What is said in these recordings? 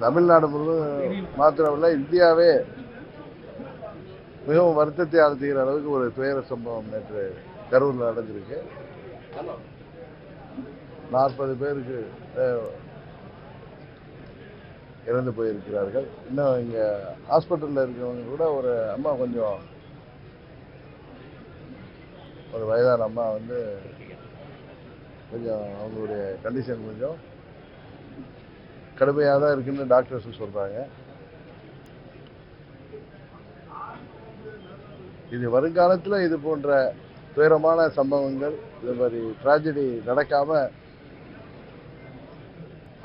தமிழ்நாடு முழுவதும் மாத்திரமல்ல, இந்தியாவே மிகவும் வருத்தத்தை அழுத்துகிற அளவுக்கு ஒரு துயர சம்பவம் நேற்று கரூரில் நடந்திருக்கு. 40 பேருக்கு இறந்து போயிருக்கிறார்கள். இன்னும் இங்க ஹாஸ்பிட்டலில் இருக்கிறவங்க கூட ஒரு அம்மா, கொஞ்சம் ஒரு வயதான அம்மா கொஞ்சம் அவங்களுடைய கண்டிஷன் கொஞ்சம் கடுமையாக தான் இருக்குன்னு டாக்டர்ஸ் சொல்றாங்க. இது வருங்காலத்தில் இது போன்ற துயரமான சம்பவங்கள், இது மாதிரி டிராஜடி நடக்காம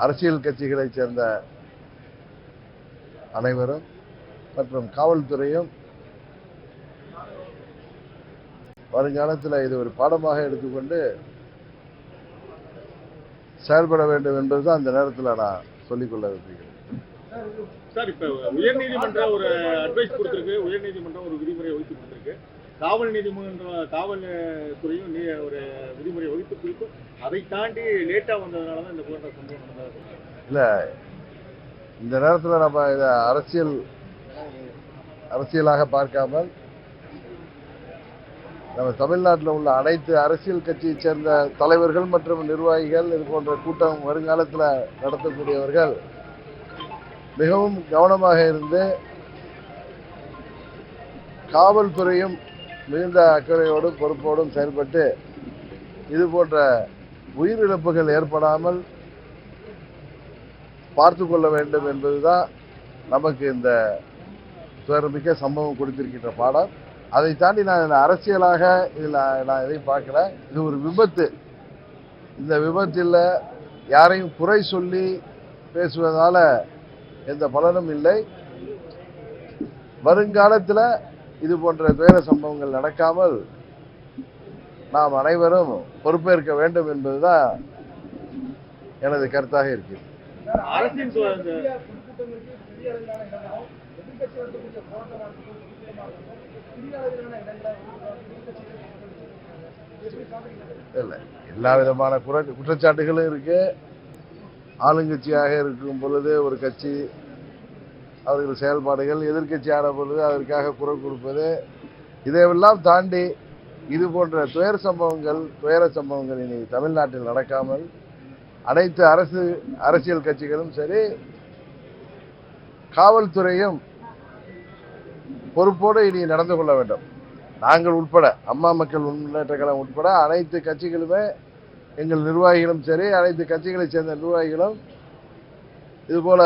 அரசியல் கட்சிகளை சேர்ந்த அனைவரும் மற்றும் காவல்துறையும் வருங்காலத்தில் இது ஒரு பாடமாக எடுத்துக்கொண்டு செயல்பட வேண்டும் என்பதுதான் அந்த நேரத்தில் நான் சொல்லிக்கொள்ள விரும்புகிறேன். சார், இப்ப உயர்நீதிமன்றம் ஒரு அட்வைஸ் கொடுத்திருக்கு, உயர்நீதிமன்றம் ஒரு விதிமுறை வகுத்து கொடுத்திருக்கு, காவல்துறையும் ஒரு விதிமுறை வகுத்து கொடுத்து அதை தாண்டி லேட்டா வந்ததுனாலதான் இந்த போன்ற சம்பவம் நடந்தது. இல்ல, இந்த நேரத்தில் நம்ம இதை அரசியலாக பார்க்காமல் நம்ம தமிழ்நாட்டில் உள்ள அனைத்து அரசியல் கட்சியை சேர்ந்த தலைவர்கள் மற்றும் நிர்வாகிகள், இது போன்ற கூட்டம் வருங்காலத்தில் நடத்தக்கூடியவர்கள் மிகவும் கவனமாக இருந்து காவல்துறையும் மிகுந்த அக்கறையோடும் பொறுப்போடும் செயல்பட்டு இது போன்ற உயிரிழப்புகள் ஏற்படாமல் பார்த்து கொள்ள வேண்டும் என்பதுதான் நமக்கு இந்த துயரமிக்க சம்பவம் கொடுத்திருக்கின்ற பாடம். அதை தாண்டி நான் அரசியலாக இதில் நான் எதையும் பார்க்கல. இது ஒரு விபத்து. இந்த விபத்தில் யாரையும் குறை சொல்லி பேசுவதால எந்த பலனும் இல்லை. வருங்காலத்தில் இது போன்ற துயர சம்பவங்கள் நடக்காமல் நாம் அனைவரும் பொறுப்பேற்க வேண்டும் என்பதுதான் எனது கருத்தாக இருக்கிறது. இல்லை, எல்லா விதமான குற்றச்சாட்டுகளும் இருக்கு. ஆளுங்கட்சியாக இருக்கும் பொழுது ஒரு கட்சி அவர்கள் செயல்பாடுகள், எதிர்கட்சியான பொழுது அதற்காக குரல் கொடுப்பது, இதையெல்லாம் தாண்டி இது போன்ற துயர சம்பவங்கள் இனி தமிழ்நாட்டில் நடக்காமல் அனைத்து அரசியல் கட்சிகளும் சரி, காவல்துறையும் பொறுப்போடு இனி நடந்து கொள்ள வேண்டும். நாங்கள் உட்பட, அம்மா மக்கள் முன்னேற்ற கழகம் உட்பட அனைத்து கட்சிகளுமே, எங்கள் நிர்வாகிகளும் சரி, அனைத்து கட்சிகளை சேர்ந்த நிர்வாகிகளும் இதுபோல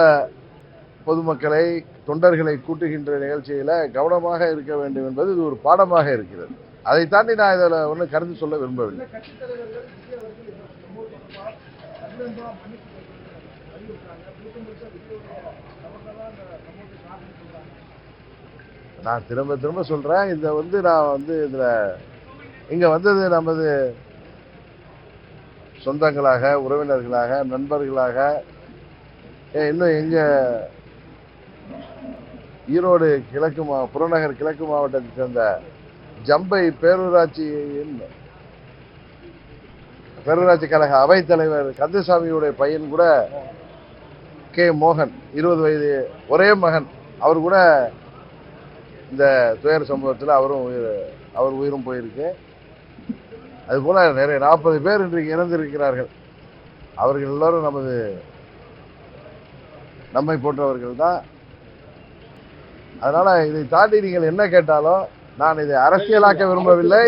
பொதுமக்களை, தொண்டர்களை கூட்டுகின்ற நிகழ்ச்சியில கவனமாக இருக்க வேண்டும் என்பது இது ஒரு பாடமாக இருக்கிறது. அதை தாண்டி நான் இதில் ஒன்றும் கருத்து சொல்ல விரும்பவில்லை. நான் திரும்ப சொல்றேன், இந்த நான் இதுல இங்க வந்தது நமது சொந்தங்களாக, உறவினர்களாக, நண்பர்களாக, இன்னும் எங்க ஈரோடு புறநகர் கிழக்கு மாவட்டத்தை சேர்ந்த ஜம்பை பேரூராட்சி கழக அவைத்தலைவர் கந்தசாமியுடைய பையன் கூட கே மோகன், 20 வயது ஒரே மகன், அவர் கூட இந்த துயர சம்பவத்தில் அவர் உயிரும் போயிருக்கு. அதுபோல நிறைய 40 பேர் இன்றைக்கு இறந்திருக்கிறார்கள். அவர்கள் எல்லோரும் நம்மை போன்றவர்கள் தான். அதனால இதை தாண்டி நீங்கள் என்ன கேட்டாலும் நான் இதை அரசியலாக்க விரும்பவில்லை.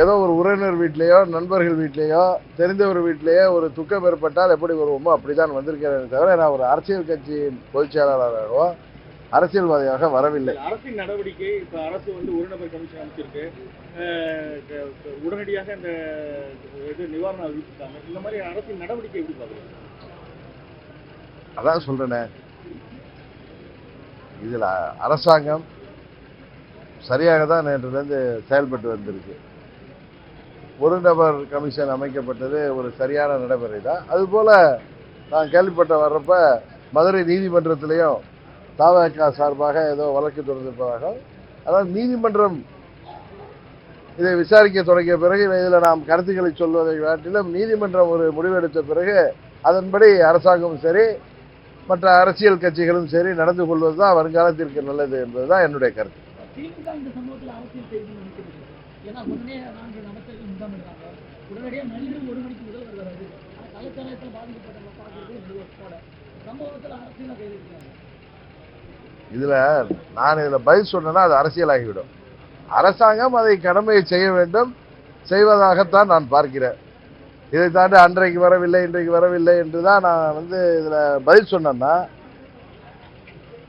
ஏதோ ஒரு உறவினர் வீட்டிலேயோ, நண்பர்கள் வீட்டிலேயோ, தெரிந்தவர் வீட்டிலேயோ ஒரு துக்கம் ஏற்பட்டால் எப்படி வருவோமோ அப்படிதான் வந்திருக்கிறேன் தவிர நான் ஒரு அரசியல் கட்சியின் பொதுச் செயலாளராகவோ அரசியல்வாதியாக வரவில்லை. அரசின் நடவடிக்கை இப்ப அரசு ஒரு நபர் கமிஷன் அமைச்சிருக்கு, உடனடியாக இந்த நிவாரணம் அறிவிச்சிருக்காங்க. இந்த மாதிரி அரசின் நடவடிக்கை எப்படி பாக்குறீங்க? அதான் சொல்றேனே, இதுல அரசாங்கம் சரியாக தான் நேற்றிலிருந்து செயல்பட்டு வந்திருக்கு. ஒரு நபர் கமிஷன் அமைக்கப்பட்டது ஒரு சரியான நடைமுறை தான். அதுபோல நான் கேள்விப்பட்ட வர்றப்ப மதுரை நீதிமன்றத்திலையும் தவக சார்பாக ஏதோ வழக்கு தொடர்ந்திருப்பதாக. அதாவது நீதிமன்றம் இதை விசாரிக்க தொடங்கிய பிறகு இதில் நாம் கருத்துக்களை சொல்வதை காட்டிலும் நீதிமன்றம் ஒரு முடிவெடுத்த பிறகு அதன்படி அரசாங்கமும் சரி, மற்ற அரசியல் கட்சிகளும் சரி நடந்து கொள்வதுதான் வருங்காலத்திற்கு நல்லது என்பதுதான் என்னுடைய கருத்து. திமுக இந்த சம்பவத்தில் அரசியல் செய்து நினைக்கிறது. ஏன்னா உடனே 4 அமைச்சர்கள் முகாமிடுறாங்க. உடனடியாக நள்ளிரவு 1 மணிக்கு முதல்வர் வராது. ஆனால் கள்ளச்சாராயத்தில் பாதிக்கப்பட்ட பார்க்கறது சம்பவத்தில் அரசியலாக கைது. இதுல பதில் சொன்னேன்னா அது அரசியலாகிவிடும். அரசாங்கம் அதை கடமையை செய்ய வேண்டும், செய்வதாகத்தான் நான் பார்க்கிறேன். இதை தாண்டி அன்றைக்கு வரவில்லை இன்றைக்கு வரவில்லை என்றுதான் நான் இதுல பதில் சொன்னேன்னா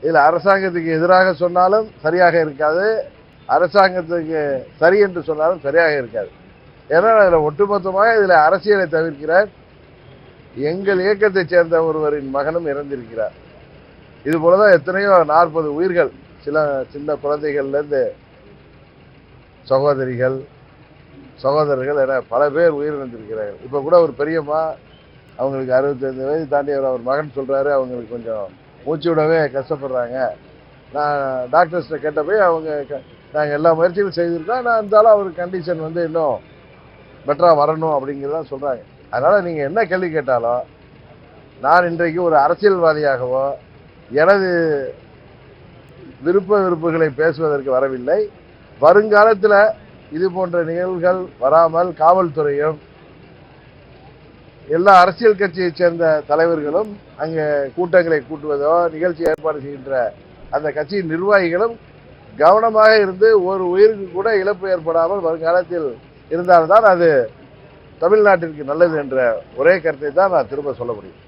இதுல அரசாங்கத்துக்கு எதிராக சொன்னாலும் சரியாக இருக்காது, அரசாங்கத்துக்கு சரி என்று சொன்னாலும் சரியாக இருக்காது. ஏன்னா இதுல ஒட்டுமொத்தமாக இதுல அரசியலை தவிர்க்கிறார். எங்கள் இயக்கத்தை சேர்ந்த ஒருவரின் மகனும் இறந்திருக்கிறார். இது போலதான் எத்தனையோ 40 உயிர்கள், சில சின்ன குழந்தைகள்ல இருந்து சகோதரிகள் சகோதரர்கள் என பல பேர் உயிரிழந்திருக்கிறார்கள். இப்ப கூட ஒரு பெரியம்மா, அவங்களுக்கு 65 வயது தாண்டி அவர் மகன் சொல்றாரு, அவங்களுக்கு கொஞ்சம் மூச்சு விடவே கஷ்டப்படுறாங்க. நான் டாக்டர்ஸ்ட கேட்டப்போ நாங்கள் எல்லா முயற்சிகளும் செய்திருக்கோம், நான் இருந்தாலும் அவர் கண்டிஷன் இன்னும் பெட்டராக வரணும் அப்படிங்கிறதான் சொல்றாங்க. அதனால நீங்க என்ன கேள்வி கேட்டாலும் நான் இன்றைக்கு ஒரு அரசியல்வாதியாகவோ எனது விருப்புகளை பேசுவதற்கு வரவில்லை. வருங்காலத்தில் இது போன்ற நிகழ்வுகள் வராமல் காவல்துறையும் எல்லா அரசியல் கட்சியை சேர்ந்த தலைவர்களும் அங்கே கூட்டங்களை கூட்டுவதோ நிகழ்ச்சி ஏற்பாடு செய்கின்ற அந்த கட்சியின் நிர்வாகிகளும் கவனமாக இருந்து ஒரு உயிருக்கு கூட இழப்பு ஏற்படாமல் வருங்காலத்தில் இருந்தால்தான் அது தமிழ்நாட்டிற்கு நல்லது என்ற ஒரே கருத்தை தான் நான் திரும்ப சொல்ல முடியும்.